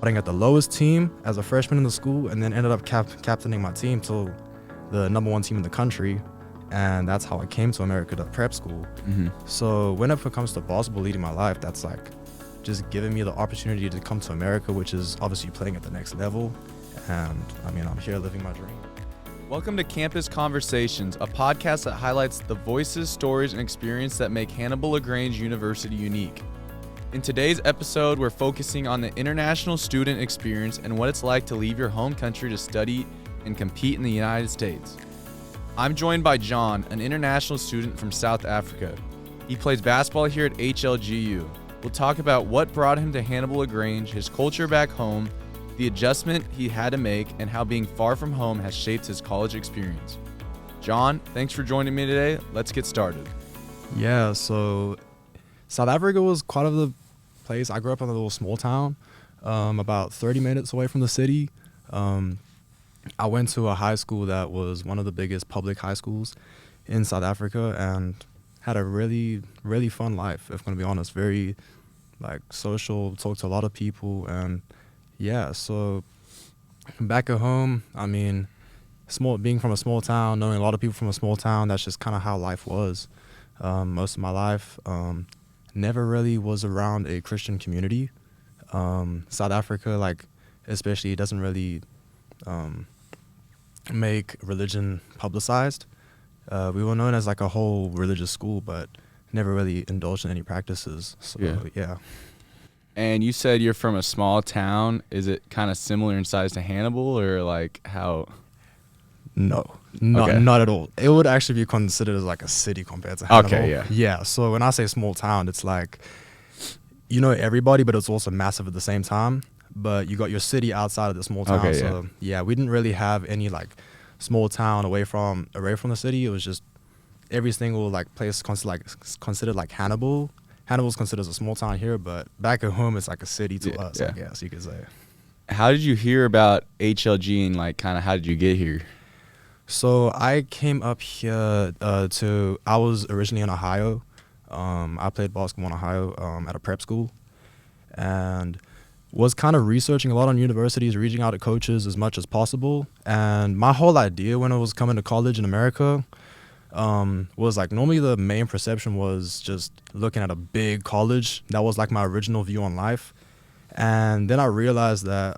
starting at the lowest team as a freshman in the school, and then ended up captaining my team to the #1 team in the country. And that's how I came to America, to prep school. So whenever it comes to basketball leading my life, that's like just giving me the opportunity to come to America, which is obviously playing at the next level. And I mean, I'm here living my dream. Welcome to Campus Conversations, a podcast that highlights the voices, stories, and experience that make Hannibal LaGrange University unique. In today's episode, we're focusing on the international student experience and what it's like to leave your home country to study and compete in the United States. I'm joined by John, an international student from South Africa. He plays basketball here at HLGU. We'll talk about what brought him to Hannibal LaGrange, his culture back home, the adjustment he had to make, and how being far from home has shaped his college experience. John, thanks for joining me today. Let's get started. Yeah, so South Africa was quite of the place. I grew up in a little small town, about 30 minutes away from the city. I went to a high school that was one of the biggest public high schools in South Africa and had a really, really fun life, if I'm going to be honest. Very, social, talked to a lot of people, and yeah, so back at home, I mean, being from a small town, knowing a lot of people from a small town, that's just kind of how life was most of my life. Never really was around a Christian community. South Africa, especially, it doesn't really make religion publicized. We were known as a whole religious school, but never really indulged in any practices. So, yeah. And you said you're from a small town. Is it kind of similar in size to Hannibal, or how? No, not at all. It would actually be considered as a city compared to Hannibal. Okay, yeah. Yeah, so when I say small town, it's everybody, but it's also massive at the same time. But you got your city outside of the small town. Okay, so yeah, we didn't really have any small town away from the city. It was just every single place considered like Hannibal. Hannibal's considered as a small town here, but back at home it's like a city to us, I guess you could say. How did you hear about HLG and kind of how did you get here? So I came up here I was originally in Ohio. I played basketball in Ohio at a prep school, and was kind of researching a lot on universities, reaching out to coaches as much as possible. And my whole idea when I was coming to college in America was normally the main perception was just looking at a big college. That was my original view on life. And then I realized that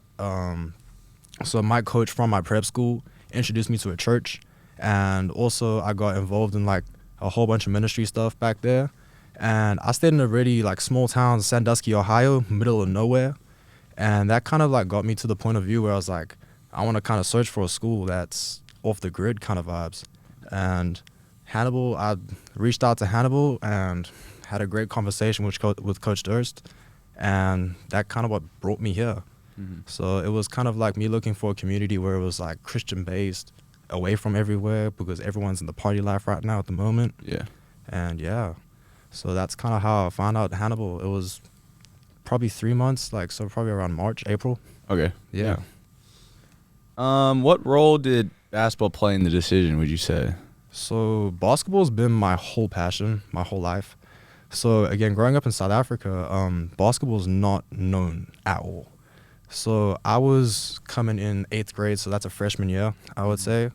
so my coach from my prep school introduced me to a church, and also I got involved in a whole bunch of ministry stuff back there. And I stayed in a really small town, Sandusky, Ohio, middle of nowhere. And that kind of got me to the point of view where I was I want to kind of search for a school that's off the grid kind of vibes. And Hannibal, I reached out to Hannibal and had a great conversation with Coach Durst, and that kind of what brought me here. So it was kind of me looking for a community where it was Christian based, away from everywhere, because everyone's in the party life right now at the moment. Yeah. And so that's kind of how I found out Hannibal. It was probably 3 months, so probably around March, April. Okay. Yeah. What role did basketball play in the decision, would you say? So basketball's been my whole passion, my whole life. So again, growing up in South Africa, basketball's not known at all. So I was coming in 8th grade, so that's a freshman year, I would say.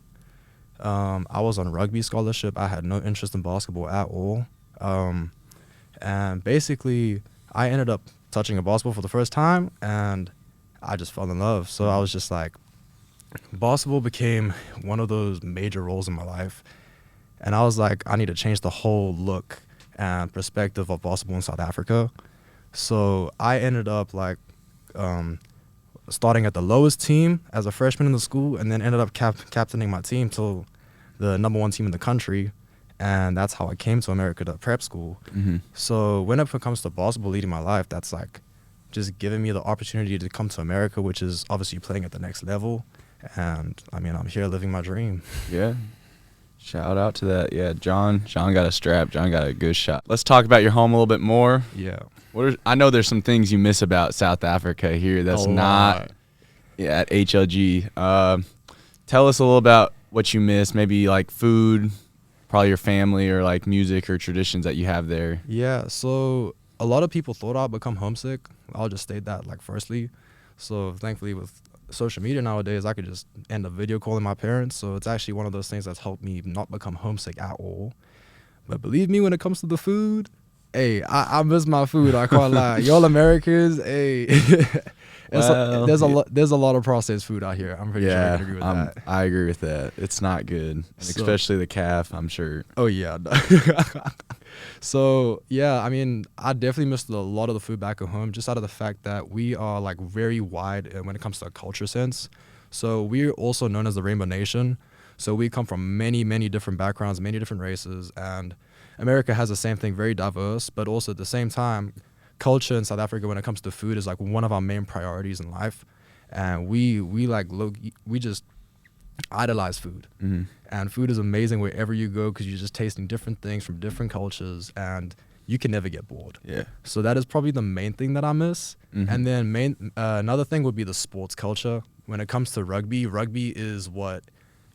I was on rugby scholarship. I had no interest in basketball at all. And basically, I ended up touching a basketball for the first time, and I just fell in love. So I was just basketball became one of those major roles in my life. And I was I need to change the whole look and perspective of basketball in South Africa. So I ended up starting at the lowest team as a freshman in the school, and then ended up captaining my team to the #1 team in the country. And that's how I came to America, to prep school. So whenever it comes to basketball leading my life, that's just giving me the opportunity to come to America, which is obviously playing at the next level. And I mean, I'm here living my dream. Yeah. Shout out to that. Yeah, John got a strap. John got a good shot. Let's talk about your home a little bit more. Yeah. I know there's some things you miss about South Africa here that's not at HLG. Tell us a little about what you miss, maybe food, probably your family, or music or traditions that you have there. Yeah, so a lot of people thought I'd become homesick. I'll just state that firstly. So thankfully with social media nowadays, I could just end up video calling my parents. So it's actually one of those things that's helped me not become homesick at all. But believe me, when it comes to the food, hey, I miss my food. I can't lie. Y'all Americans, hey, Well, there's a lot of processed food out here. I'm pretty sure you can agree with that. I agree with that. It's not good, and especially the calf, I'm sure. Oh yeah. So yeah, I mean, I definitely missed a lot of the food back at home, just out of the fact that we are like very wide when it comes to a culture sense. So we're also known as the Rainbow Nation. So we come from many, many different backgrounds, many different races, and America has the same thing, very diverse, but also at the same time, culture in South Africa when it comes to food is like one of our main priorities in life. And we just idolize food. Mm-hmm. And food is amazing wherever you go because you're just tasting different things from different cultures and you can never get bored. Yeah. So that is probably the main thing that I miss. Mm-hmm. And then another thing would be the sports culture. When it comes to rugby is what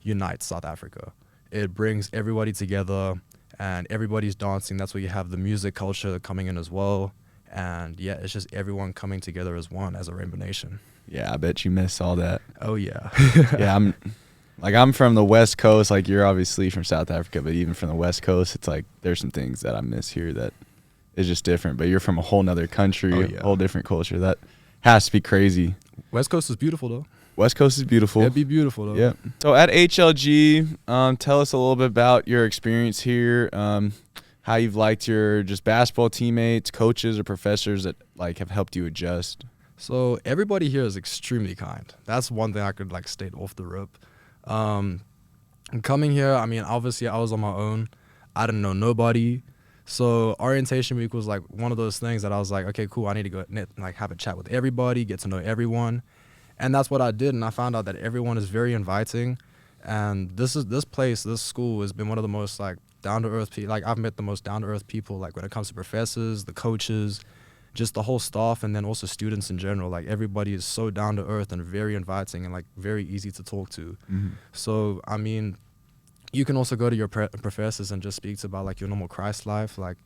unites South Africa. It brings everybody together and everybody's dancing. That's where you have the music culture coming in as well. And yeah, it's just everyone coming together as one, as a Rainbow Nation. Yeah, I bet you miss all that. Oh yeah. Yeah, I'm from the West Coast. Like, you're obviously from South Africa, but even from the West Coast, it's like there's some things that I miss here that is just different. But you're from a whole nother country, a whole different culture. That has to be crazy. West Coast is beautiful though. West Coast is beautiful. It'd be beautiful though. Yeah. So at HLG, tell us a little bit about your experience here. How you've liked your just basketball teammates, coaches, or professors that like have helped you adjust. So everybody here is extremely kind. That's one thing I could like state off the rip. Coming here, I mean, obviously I was on my own. I didn't know nobody. So orientation week was like one of those things that I was like, okay, cool. I need to go like have a chat with everybody, get to know everyone. And that's what I did. And I found out that everyone is very inviting. And this school has been one of the most like down to earth people. Like I've met the most down to earth people, like when it comes to professors, the coaches, just the whole staff, and then also students in general. Like everybody is so down to earth and very inviting and like very easy to talk to. Mm-hmm. So, I mean, you can also go to your professors and just speak about like your normal Christ life. Like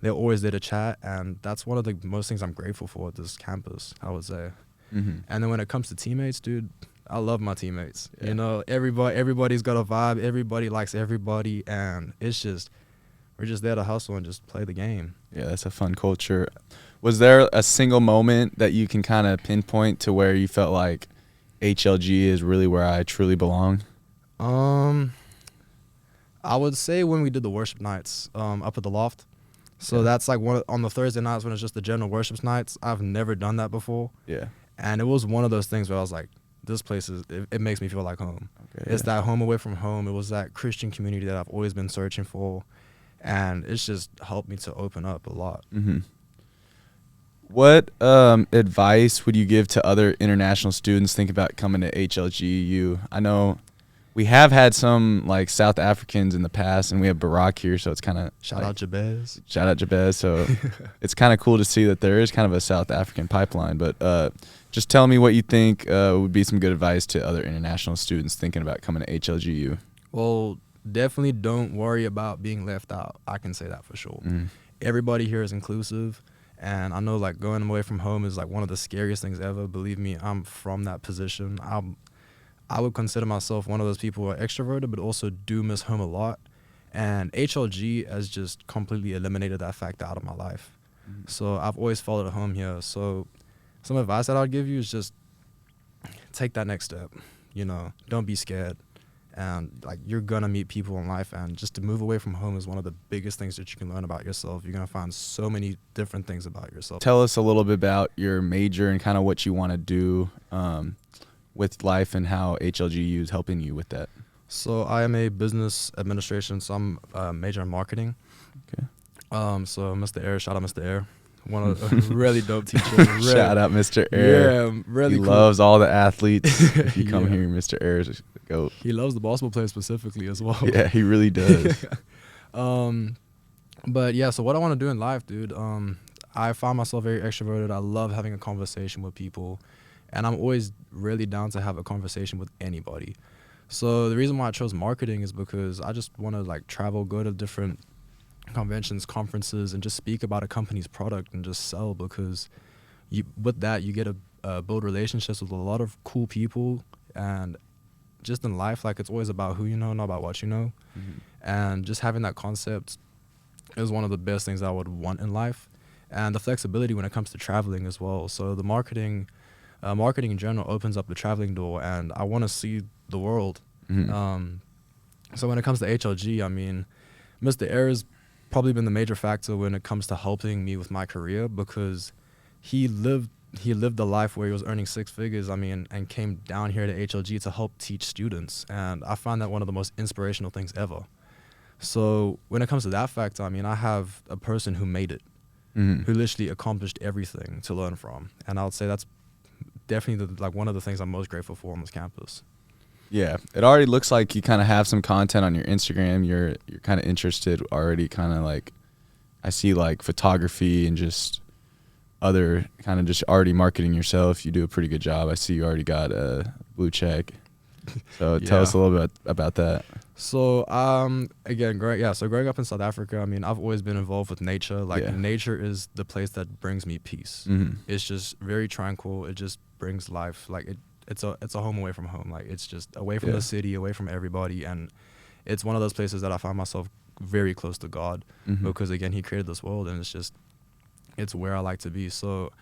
they're always there to chat. And that's one of the most things I'm grateful for at this campus, I would say. Mm-hmm. And then when it comes to teammates, dude, I love my teammates. Yeah. You know, everybody's got a vibe. Everybody likes everybody. And it's just, we're just there to hustle and just play the game. Yeah, that's a fun culture. Was there a single moment that you can kind of pinpoint to where you felt like HLG is really where I truly belong? I would say when we did the worship nights up at the loft. So that's like on the Thursday nights when it's just the general worship nights. I've never done that before. Yeah. And it was one of those things where I was like, this place it makes me feel like home. Okay, it's that home away from home. It was that Christian community that I've always been searching for. And it's just helped me to open up a lot. Mm-hmm. What advice would you give to other international students thinking about coming to HLGU? I know we have had some like South Africans in the past, and we have Barack here, so it's kind of Shout out Jabez. So it's kind of cool to see that there is kind of a South African pipeline. But just tell me what you think would be some good advice to other international students thinking about coming to HLGU. Well, definitely don't worry about being left out. I can say that for sure. Mm-hmm. Everybody here is inclusive. And I know like going away from home is like one of the scariest things ever. Believe me, I'm from that position. I would consider myself one of those people who are extroverted, but also do miss home a lot. And HLG has just completely eliminated that factor out of my life. Mm-hmm. So I've always felt at home here. So some advice that I'd give you is just take that next step. You know, don't be scared. And like you're gonna meet people in life, and just to move away from home is one of the biggest things that you can learn about yourself. You're gonna find so many different things about yourself. Tell us a little bit about your major and kind of what you want to do with life and how HLGU is helping you with that. So I am a business administration, so I'm major in marketing. Okay. So Mr. Air, shout out Mr. Air. One of a really dope teacher. Shout out Mr. Air. Yeah, really he cool. Loves all the athletes. If you come here, Mr. Air is a goat. He loves the basketball players specifically as well. Yeah, he really does. But yeah, so what I want to do in life, dude, I find myself very extroverted. I love having a conversation with people, and I'm always really down to have a conversation with anybody. So the reason why I chose marketing is because I just want to like travel, go to different conventions, conferences, and just speak about a company's product and just sell, because with that you get build relationships with a lot of cool people, and just in life, like, it's always about who you know, not about what you know. And just having that concept is one of the best things I would want in life, and the flexibility when it comes to traveling as well. So the marketing in general opens up the traveling door, and I want to see the world. So when it comes to HLG, I mean, Mr. Air has probably been the major factor when it comes to helping me with my career, because he lived a life where he was earning six figures, I mean, and came down here to HLG to help teach students. And I find that one of the most inspirational things ever. So when it comes to that factor, I mean, I have a person who made it, who literally accomplished everything to learn from. And I would say that's definitely one of the things I'm most grateful for on this campus. Yeah, it already looks like you kind of have some content on your Instagram. You're kind of interested already, kind of like, I see like photography and just other kind of just already marketing yourself. You do a pretty good job. I see you already got a blue check. So tell us a little bit about that. So again, growing up in South Africa, I mean, I've always been involved with nature. Like, nature is the place that brings me peace. It's just very tranquil. It just brings life. Like, it's a home away from home. Like, it's just away from the city, away from everybody, and it's one of those places that I find myself very close to God, because again, He created this world, and it's where I like to be. So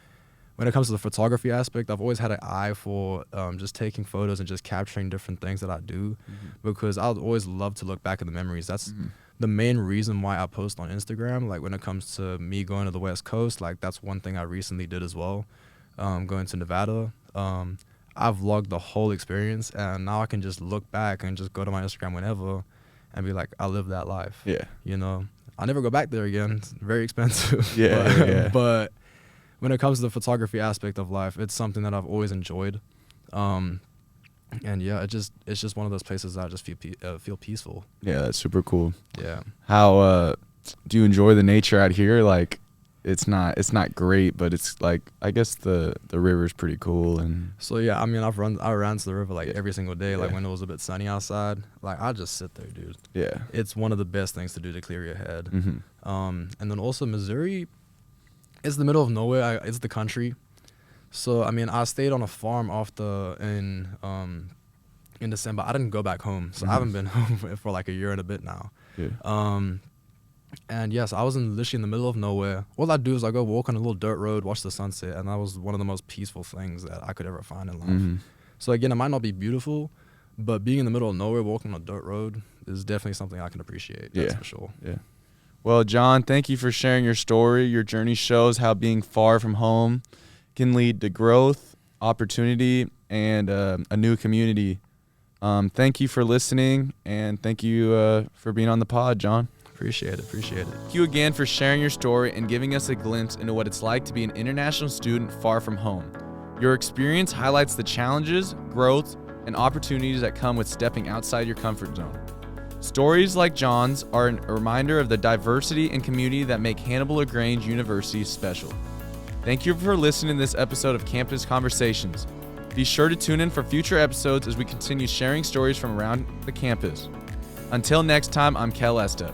when it comes to the photography aspect, I've always had an eye for just taking photos and just capturing different things that I do, because I'd always love to look back at the memories. That's the main reason why I post on Instagram. Like, when it comes to me going to the West Coast, like, that's one thing I recently did as well, going to Nevada. I've vlogged the whole experience, and now I can just look back and just go to my Instagram whenever and be like, I lived that life. Yeah. You know, I'll never go back there again. It's very expensive. But when it comes to the photography aspect of life, it's something that I've always enjoyed. And yeah, it's just one of those places that I just feel peaceful. Yeah, that's super cool. Yeah. How do you enjoy the nature out here? Like, it's not great, but it's like, I guess the river's pretty cool. And so yeah, I mean, I ran to the river like every single day. Like, when it was a bit sunny outside, like, I just sit there, dude. Yeah. It's one of the best things to do to clear your head. And then also Missouri, it's the middle of nowhere. It's the country. So I mean, I stayed on a farm in December. I didn't go back home, so I haven't been home for like a year and a bit now. And yes, I was literally in the middle of nowhere. All I do is I go walk on a little dirt road, watch the sunset, and that was one of the most peaceful things that I could ever find in life. So again, it might not be beautiful, but being in the middle of nowhere, walking on a dirt road, is definitely something I can appreciate. That's for sure. Yeah. Well, John, thank you for sharing your story. Your journey shows how being far from home can lead to growth, opportunity, and a new community. Thank you for listening, and thank you for being on the pod, John. Appreciate it. Thank you again for sharing your story and giving us a glimpse into what it's like to be an international student far from home. Your experience highlights the challenges, growth, and opportunities that come with stepping outside your comfort zone. Stories like John's are a reminder of the diversity and community that make Hannibal LaGrange University special. Thank you for listening to this episode of Campus Conversations. Be sure to tune in for future episodes as we continue sharing stories from around the campus. Until next time, I'm Kell Estep.